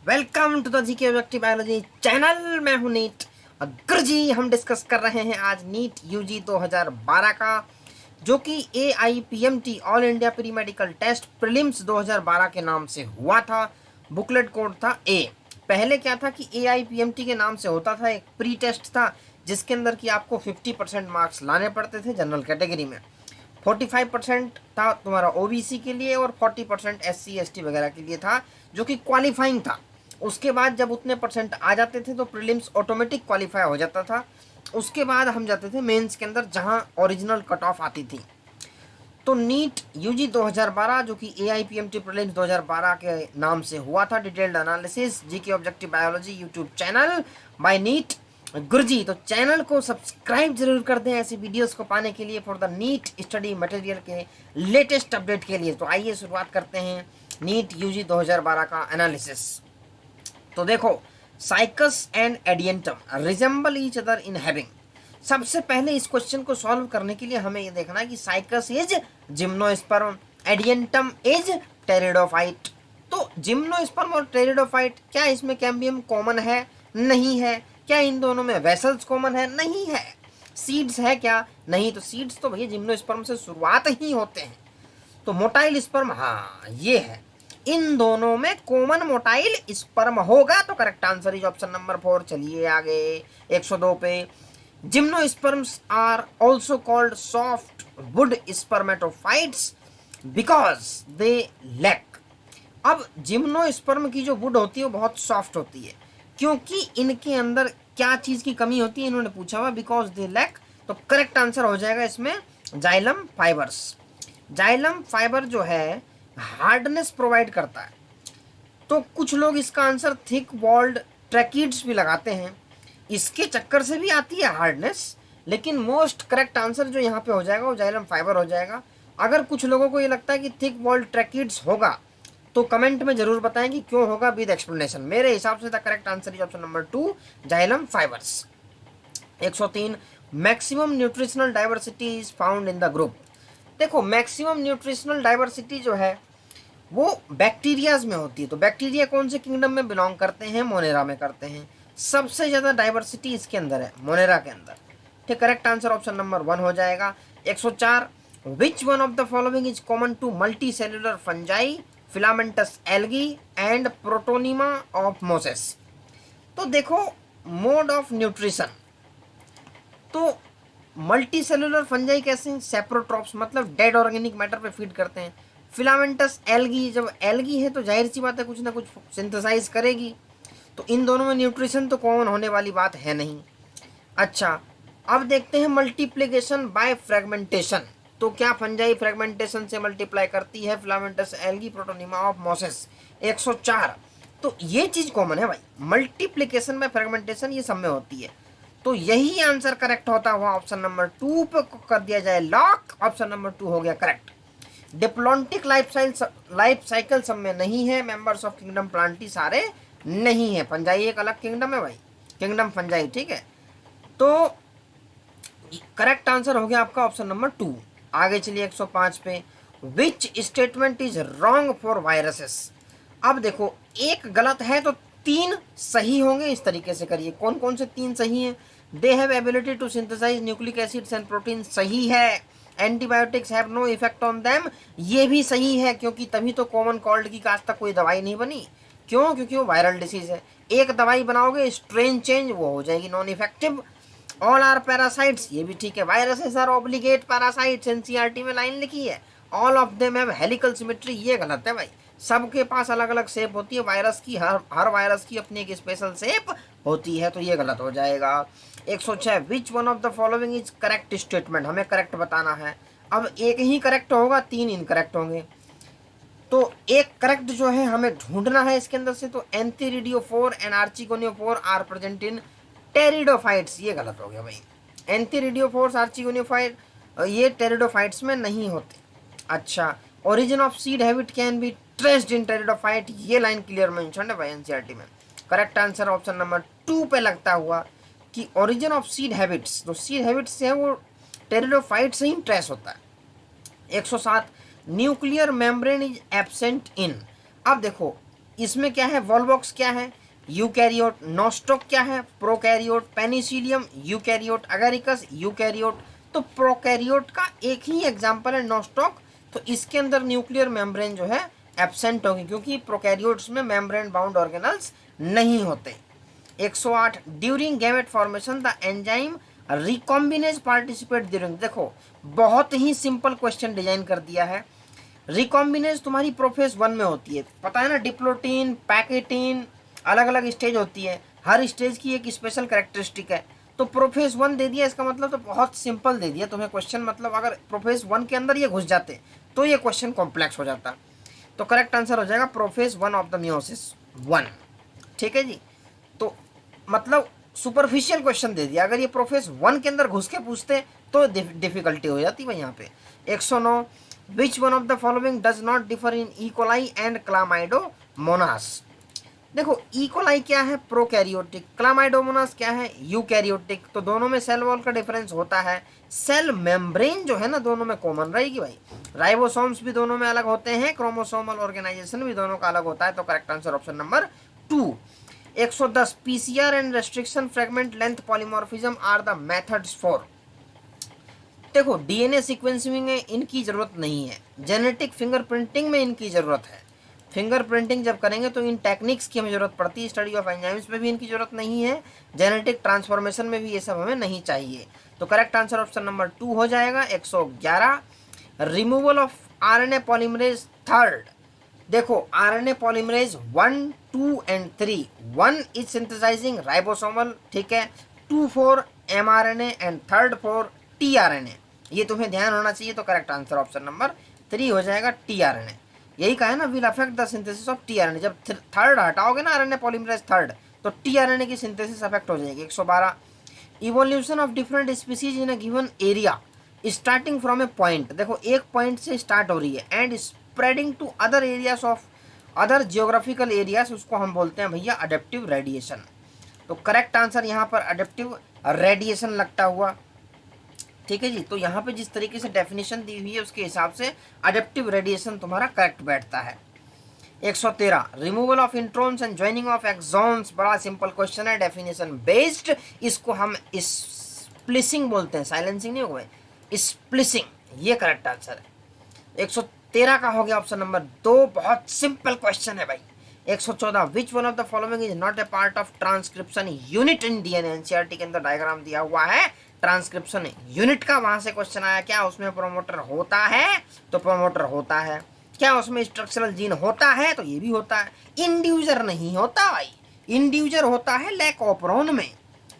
Welcome to the GK objective biology channel. मैं हूं NEET. अग्र जी हम डिस्कस कर रहे हैं आज नीट यूजी 2012 का, जो कि AIPMT all India pre medical test prelims 2012 के नाम से हुआ था। बुकलेट कोड था ए। पहले क्या था कि AIPMT के नाम से होता था, एक प्री टेस्ट था जिसके अंदर कि आपको 50% मार्क्स लाने पड़ते थे जनरल कैटेगरी में। 45% था तुम्हारा OBC के लिए और 40% SC ST वगैरह के लिए था, जो कि क्वालिफाइंग था। उसके बाद जब उतने परसेंट आ जाते थे तो प्रीलिम्स ऑटोमेटिक क्वालिफाई हो जाता था। उसके बाद हम जाते थे मेंस के अंदर, जहां ओरिजिनल कट ऑफ आती थी। तो नीट यूजी 2012 जो कि AIPMT प्रीलिम्स 2012 के नाम से हुआ था। Detailed analysis GK objective biology YouTube channel by NEET Guruji. तो चैनल को सब्सक्राइब जरूर कर दें ऐसी वीडियोस को पाने के लिए, for the NEET study material के लेटेस्ट अपडेट के लिए। तो आइए शुरुआत करते हैं नीट यूजी 2012 का एनालिसिस। तो देखो, cycas and Adiantum resemble each other in having. सबसे पहले इस क्वेश्चन को सॉल्व करने के लिए हमें ये देखना है कि cycas is gymnosperm, Adiantum is pteridophyte. तो जिम्नोस्पर्म और टेरिडोफाइट, क्या इसमें कैम्बियम कॉमन है? नहीं है। क्या इन दोनों में वेसल्स कॉमन है? नहीं है। सीड्स है क्या? नहीं। तो सीड्स तो भैया जिम्नोस्पर्म से शुरुआत ही होते हैं। तो मोटाइल स्पर्म, हाँ ये है। इन दोनों में कॉमन मोटाइल स्पर्म होगा, तो correct answer is option number 4। चलिए आगे 102 पे। Gymnosperms are also called soft wood spermatophytes because they lack. अब जिम्नोस्पर्म की जो वुड होती है वो बहुत सॉफ्ट होती है, क्योंकि इनके अंदर क्या चीज की कमी होती है इन्होंने पूछा हुआ, बिकॉज दे लैक। तो करेक्ट आंसर हो जाएगा इसमें जाइलम फाइबर्स। जाइलम फाइबर जो है हार्डनेस प्रोवाइड करता है। तो कुछ लोग इसका आंसर थिक वॉल्ड ट्रैकिड्स भी लगाते हैं, इसके चक्कर से भी आती है हार्डनेस। लेकिन मोस्ट करेक्ट आंसर जो यहाँ पे हो जाएगा वो जाइलम फाइबर हो जाएगा। अगर कुछ लोगों को ये लगता है कि थिक वॉल्ड ट्रैकिड्स होगा तो कमेंट में जरूर बताएं कि क्यों होगा विद एक्सप्लेनेशन। मेरे हिसाब से the correct answer is option number 2 xylem fibres. 103 maximum nutritional diversity is found in the group. देखो, मैक्सिमम न्यूट्रिशनल डाइवर्सिटी जो है वो बैक्टीरियाज में होती है। तो बैक्टीरिया कौन से किंगडम में बिलोंग करते हैं? मोनेरा में करते हैं। सबसे ज्यादा डाइवर्सिटी इसके अंदर है, मोनेरा के अंदर। ठीक, करेक्ट आंसर ऑप्शन नंबर 1 हो जाएगा। 104 which one of the following is common to multi cellular fungi, filamentous algae and protonema of mosses. तो देखो, मोड ऑफ न्यूट्रिशन, तो मल्टी सेलुलर फंजाई कैसे हैं? सेप्रोट्रॉप्स, मतलब डेड ऑर्गेनिक मैटर पे feed करते हैं। फिलामेंटस एल्गी, जब एल्गी है तो जाहिर सी बात है कुछ ना कुछ सिंथेसाइज करेगी। तो इन दोनों में न्यूट्रिशन तो कॉमन होने वाली बात है नहीं। अच्छा, अब देखते हैं मल्टीप्लीकेशन बाय फ्रेगमेंटेशन। तो क्या फंजाई फ्रेगमेंटेशन से मल्टीप्लाई करती है? Filamentous algae, protonema of Moses. 104 तो ये चीज कॉमन है भाई, मल्टीप्लीकेशन में फ्रेगमेंटेशन ये सब में होती है। तो यही आंसर करेक्ट होता हुआ ऑप्शन नंबर 2 पे कर दिया जाए लॉक। ऑप्शन नंबर 2 हो गया करेक्ट। डिप्लॉन्टिक लाइफ साइकिल सब में नहीं है। मेंबर्स ऑफ किंगडम प्लांटी सारे नहीं है। फंजाई एक अलग किंगडम है भाई, किंगडम फंजाई। ठीक है, तो करेक्ट आंसर हो गया आपका ऑप्शन नंबर 2। आगे चलिए 105 पे। Which statement is wrong for viruses. अब देखो, एक गलत है तो 3 सही होंगे। इस तरीके से करिए, कौन कौन से 3 सही हैं? They have ability to synthesise nucleic acids and protein, सही है। Antibiotics have no effect on them, ये भी सही है, क्योंकि तभी तो कॉमन कोल्ड की आज तक कोई दवाई नहीं बनी। क्यों? क्योंकि वो वायरल डिसीज है। एक दवाई बनाओगे, स्ट्रेन चेंज, वो हो जाएगी non effective. All are parasites, ये भी ठीक है। Viruses are obligate parasites, NCERT में लाइन लिखी है। All of them have helical symmetry, ये गलत है भाई। सबके पास अलग अलग शेप होती है वायरस की, हर वायरस की अपनी एक स्पेशल शेप होती है, तो ये गलत हो जाएगा। 106 विच one of the following is correct statement, हमें करेक्ट बताना है। अब एक ही करेक्ट होगा, 3 इनकरेक्ट होंगे। तो एक करेक्ट जो है हमें ढूंढना है इसके अंदर से। तो antheridiophore and archegoniophore are present in pteridophytes, ये गलत हो गया भाई। एंथीरिडियोफोर्स आर्चिगोनियोफाइट ये टेरिडोफाइट्स में नहीं होते। अच्छा, origin of seed habit can be traced in pteridophyte, ये लाइन क्लियर मेंशन है भाई एनसीईआरटी में। करेक्ट आंसर ऑप्शन नंबर 2 पे लगता हुआ कि ओरिजिन ऑफ सीड हैबिट्स, तो सीड हैबिट्स से है वो टेरिडोफाइट से ही ट्रेस होता है। 107 nuclear membrane is absent in. अब देखो, इसमें क्या है, वॉलवॉक्स क्या है, यूकैरियोट, नोस्टॉक क्या है, prokaryote, Penicillium, eukaryote, Agaricus, eukaryote. तो प्रोकैरियोट का एक ही एग्जांपल है नोस्टॉक, तो इसके अंदर न्यूक्लियर मेम्ब्रेन जो है एब्सेंट होगी, क्योंकि प्रोकैरियोट्स में मेम्ब्रेन बाउंड ऑर्गेनल्स नहीं होते। 108 during gamete formation the enzyme recombinase participate during. देखो बहुत ही सिंपल क्वेश्चन डिजाइन कर दिया है। रिकॉम्बिनेज तुम्हारी प्रोफेज 1 में होती है, पता है ना, डिप्लोटीन, पैकेटीन, अलग अलग स्टेज होती है, हर स्टेज की एक स्पेशल कैरेक्टरिस्टिक है। तो प्रोफेज 1 दे दिया, इसका मतलब तो बहुत सिंपल दे दिया तुम्हें क्वेश्चन, मतलब अगर प्रोफेज 1 के अंदर ये घुस जाते तो ये क्वेश्चन कॉम्प्लेक्स हो जाता। तो करेक्ट आंसर हो जाएगा प्रोफेज 1 ऑफ द मियोसिस 1। ठीक है जी, तो मतलब सुपरफिशियल क्वेश्चन दे दिया, अगर ये प्रोफेज 1 के अंदर घुस के पूछते तो डिफिकल्टी हो जाती भाई यहाँ पे। 109 which one of the following does not differ in E coli and Chlamydomonas. देखो इकोलाई क्या है, प्रोकैरियोटिक, क्लामाइडोमोनास क्या है, यूकैरियोटिक। तो दोनों में सेल वॉल का डिफरेंस होता है, सेल मेम्ब्रेन जो है ना दोनों में कॉमन रहेगी भाई। राइबोसोम्स भी दोनों में अलग होते हैं, क्रोमोसोमल ऑर्गेनाइजेशन भी दोनों का अलग होता है। तो correct answer option number 2। 110 PCR and restriction fragment length polymorphism are the methods for. देखो डीएनए सीक्वेंसिंग में इनकी जरूरत नहीं है, जेनेटिक फिंगरप्रिंटिंग में इनकी जरूरत है। फिंगरप्रिंटिंग जब करेंगे तो इन टेक्निक्स की हमें जरूरत पड़ती है, स्टडी ऑफ एंजाइम्स में भी इनकी जरूरत नहीं है, जेनेटिक ट्रांसफॉर्मेशन में भी ये सब हमें नहीं चाहिए। तो करेक्ट आंसर ऑप्शन नंबर 2 हो जाएगा। 111 removal of RNA polymerase third. देखो RNA polymerase 1, 2 and 3, 1 is synthesising ribosomal, ठीक है, 2 for mRNA and third for tRNA, ये तुम्हें ध्यान होना चाहिए। तो करेक्ट आंसर ऑप्शन नंबर 3 हो जाएगा टीआरएनए। यही कहा है ना, will affect the synthesis of tRNA. जब थर्ड हटाओगे ना आरएनए पॉलीमरेज थर्ड, तो टीआरएनए की सिंथेसिस अफेक्ट हो जाएगी। 112 evolution of different species in a given area starting from a point. देखो एक पॉइंट से स्टार्ट हो रही है and spreading to other areas of other geographical areas, उसको हम बोलते हैं भैया अडेप्टिव रेडिएशन। तो करेक्ट आंसर यहाँ पर अडेप्टिव रेडिएशन लगता हुआ। ठीक है जी, तो यहाँ पे जिस तरीके से डेफिनेशन दी हुई है उसके हिसाब से अडेप्टिव रेडिएशन तुम्हारा करेक्ट बैठता है। 113 removal of introns and joining of exons, बड़ा सिंपल क्वेश्चन है, डेफिनेशन बेस्ड। इसको हम स्प्लिसिंग बोलते हैं, साइलेंसिंग नहीं होगा, स्प्लिसिंग, ये करेक्ट आंसर है। 113 का हो गया ऑप्शन नंबर 2, बहुत सिंपल क्वेश्चन है भाई। 114 विच one of the following is not a part of transcription unit in DNA. NCERT के अंदर डायग्राम दिया हुआ है ट्रांसक्रिप्शन यूनिट का, वहां से क्वेश्चन आया, क्या उसमें प्रोमोटर होता है, तो प्रोमोटर होता है। क्या उसमें स्ट्रक्चरल जीन होता है, तो ये भी होता है। इंड्यूसर नहीं होता भाई, इंड्यूसर होता है लैक ऑपरोन में,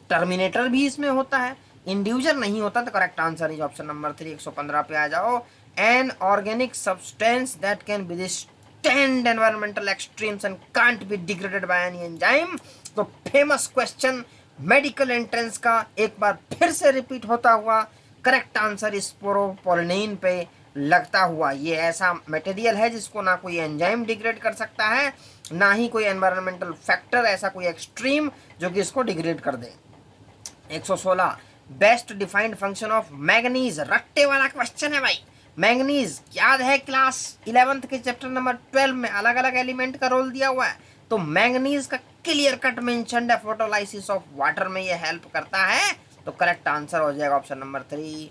टर्मिनेटर भी इसमें होता है, इंड्यूसर नहीं होता। तो correct answer is option number 3। 115 पे आ जाओ। An organic substance that can withstand environmental extremes and can't be degraded by any enzyme. तो फेमस क्वेश्चन मेडिकल एंट्रेंस का एक बार फिर से रिपीट होता हुआ, करेक्ट आंसर स्पोरोपोलिन पे लगता हुआ। ये ऐसा मटेरियल है जिसको ना कोई एंजाइम डिग्रेड कर सकता है, ना ही कोई एनवायरमेंटल फैक्टर ऐसा कोई एक्सट्रीम जो कि इसको डिग्रेड कर दे। 116 best defined function of manganese, Ratte वाला क्वेश्चन है भाई। मैग्नीज याद है क्लास 11th के चैप्टर नंबर 12 में अलग अलग एलिमेंट का रोल दिया हुआ है, तो मैग्नीज का क्लियर कट मेंशन्ड है, फोटोलाइसिस ऑफ वाटर में ये हेल्प करता है। तो करेक्ट आंसर हो जाएगा ऑप्शन नंबर 3।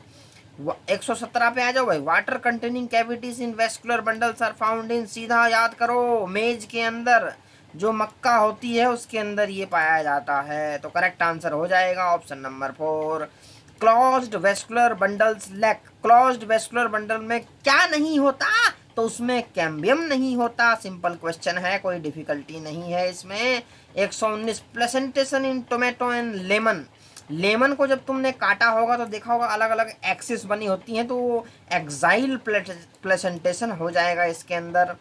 117 पे आ जाओ भाई। Water containing cavities in vascular bundles are found in, सीधा याद करो, मेज के अंदर जो मक्का होती है उसके अंदर ये पाया जाता है। तो करेक्ट आंसर हो जाएगा option number 4। Closed vascular bundles lack, closed vascular bundle में क्या नहीं होता, तो उसमें कैम्बियम नहीं होता। सिंपल क्वेश्चन है, कोई डिफिकल्टी नहीं है इसमें। 119 placentation in tomato and lemon, lemon को जब तुमने काटा होगा तो देखा होगा अलग अलग एक्सिस बनी होती हैं, तो एक्साइल प्लेसेंटेशन हो जाएगा इसके अंदर।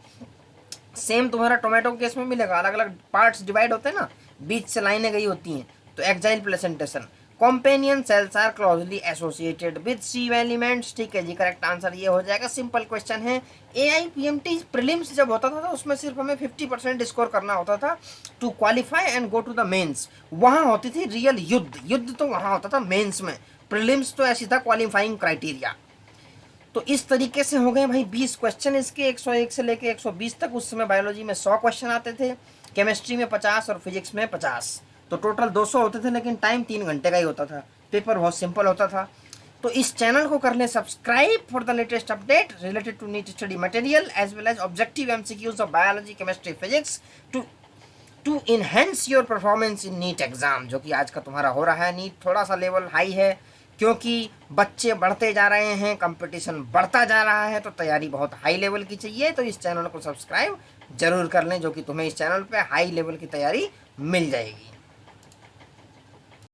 सेम तुम्हारा टोमेटो केस में मिलेगा, अलग अलग पार्ट्स डिवाइड होते हैं ना, बीच से लाइनें गई होती हैं, तो axile placentation. Companion cells are closely associated with sieve elements. ठीक है जी, करेक्ट आंसर ये हो जाएगा, सिंपल क्वेश्चन है। AIPMT प्रीलिम्स जब होता था तो उसमें सिर्फ हमें 50% स्कोर करना होता था to qualify and go to the mains. वहां होती थी रियल युद्ध, युद्ध तो वहां होता था मेंस में, प्रीलिम्स तो ऐसी था क्वालिफाइंग क्राइटेरिया। तो इस तरीके से हो गए भाई 20 क्वेश्चन इसके, 101 से लेके 120 तक। उस समय बायोलॉजी में 100 क्वेश्चन आते थे, केमिस्ट्री में 50 और फिजिक्स में 50, तो टोटल 200 होते थे, लेकिन टाइम 3 घंटे का ही होता था, पेपर बहुत सिंपल होता था। तो इस चैनल को कर लें subscribe for the latest update related to NEET study material as well as objective MCQs of biology, chemistry, physics to enhance your performance in NEET exam, जो कि आज का तुम्हारा हो रहा है। नीट थोड़ा सा लेवल हाई है क्योंकि बच्चे बढ़ते जा रहे हैं, कंपटीशन बढ़ता जा रहा है, तो तैयारी बहुत हाई लेवल की चाहिए। तो इस चैनल को सब्सक्राइब जरूर कर लें, जो कि तुम्हें इस चैनल पे हाई लेवल की तैयारी मिल जाएगी।